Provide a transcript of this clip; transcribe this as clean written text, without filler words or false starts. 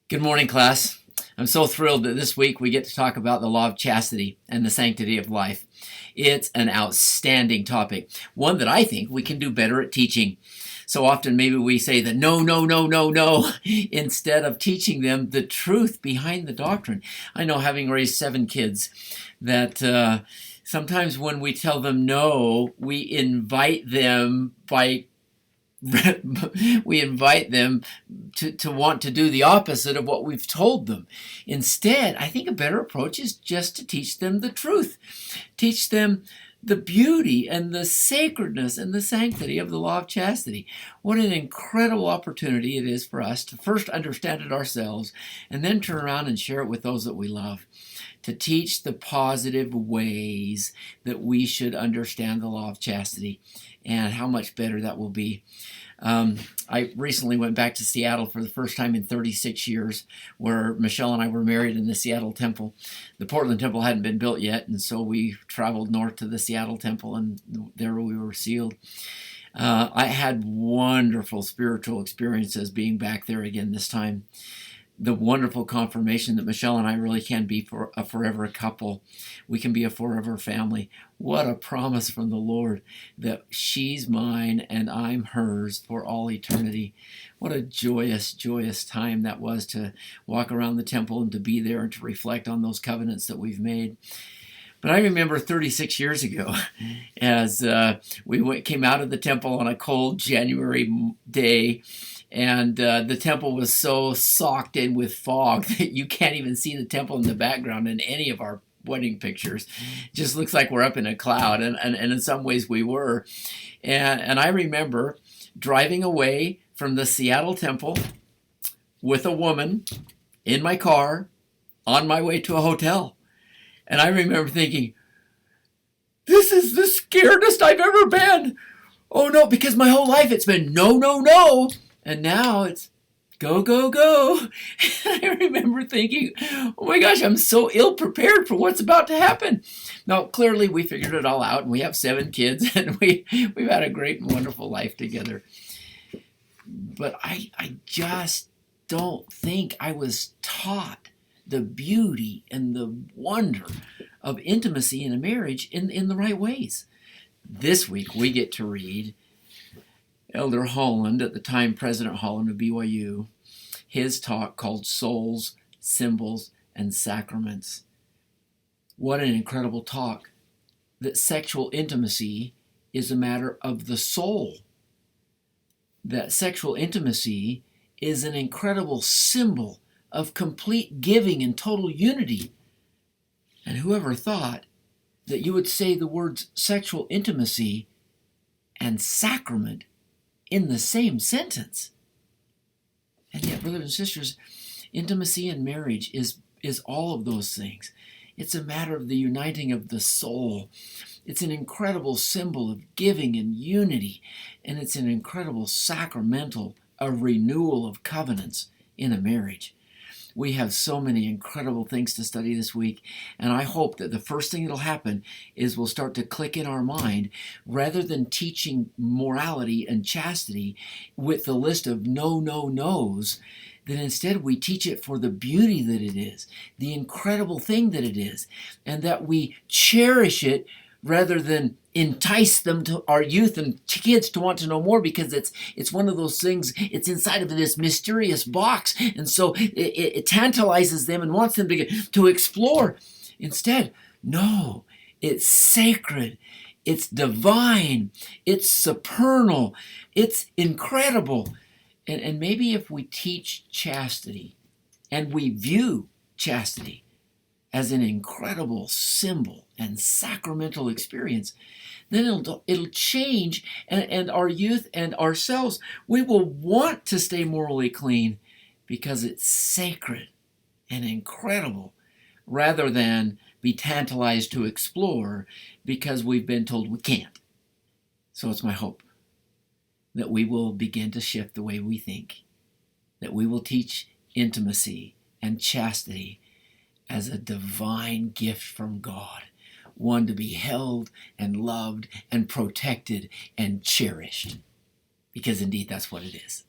Good morning, class. I'm so thrilled that this week we get to talk about the law of chastity and the sanctity of life. It's an outstanding topic, one that I think we can do better at teaching. So often maybe we say the no, no, no, no, no, instead of teaching them the truth behind the doctrine. I know, having raised 7 kids, that sometimes when we tell them no, we invite them to want to do the opposite of what we've told them. Instead, I think a better approach is just to teach them the truth. Teach them the beauty and the sacredness and the sanctity of the law of chastity. What an incredible opportunity it is for us to first understand it ourselves and then turn around and share it with those that we love. To teach the positive ways that we should understand the law of chastity and how much better that will be. I recently went back to Seattle for the first time in 36 years, where Michelle and I were married in the Seattle Temple. The Portland Temple hadn't been built yet, and so we traveled north to the Seattle Temple, and there we were sealed. I had wonderful spiritual experiences being back there again this time. The wonderful confirmation that Michelle and I really can be a forever couple. We can be a forever family. What a promise from the Lord that she's mine and I'm hers for all eternity. What a joyous, joyous time that was to walk around the temple and to be there and to reflect on those covenants that we've made. But I remember 36 years ago, as we came out of the temple on a cold January day, and the temple was so socked in with fog that you can't even see the temple in the background in any of our wedding pictures. It just looks like we're up in a cloud, and in some ways we were. And I remember driving away from the Seattle temple with a woman in my car on my way to a hotel. And I remember thinking, this is the scaredest I've ever been. Oh no, because my whole life it's been no, no, no. And now it's go, go, go. And I remember thinking, oh my gosh, I'm so ill prepared for what's about to happen. Now, clearly we figured it all out, and we have 7 kids, and we've had a great and wonderful life together. But I just don't think I was taught the beauty and the wonder of intimacy in a marriage in the right ways. This week we get to read Elder Holland, at the time President Holland of BYU, his talk called Souls, Symbols, and Sacraments. What an incredible talk. That sexual intimacy is a matter of the soul. That sexual intimacy is an incredible symbol of complete giving and total unity. And whoever thought that you would say the words sexual intimacy and sacrament in the same sentence? And yet, brothers and sisters, intimacy in marriage is all of those things. It's a matter of the uniting of the soul. It's an incredible symbol of giving and unity, and it's an incredible sacramental, a renewal of covenants in a marriage. We have so many incredible things to study this week, and I hope that the first thing that'll happen is we'll start to click in our mind, rather than teaching morality and chastity with the list of no, no, no's, that instead we teach it for the beauty that it is, the incredible thing that it is, and that we cherish it rather than entice them to our youth and kids to want to know more, because it's one of those things, it's inside of this mysterious box, and so it tantalizes them and wants them to explore. Instead, no, it's sacred, it's divine, it's supernal, it's incredible. And maybe if we teach chastity and we view chastity as an incredible symbol and sacramental experience, then it'll change, and our youth and ourselves, we will want to stay morally clean because it's sacred and incredible, rather than be tantalized to explore because we've been told we can't. So it's my hope that we will begin to shift the way we think, that we will teach intimacy and chastity as a divine gift from God, one to be held and loved and protected and cherished, because indeed that's what it is.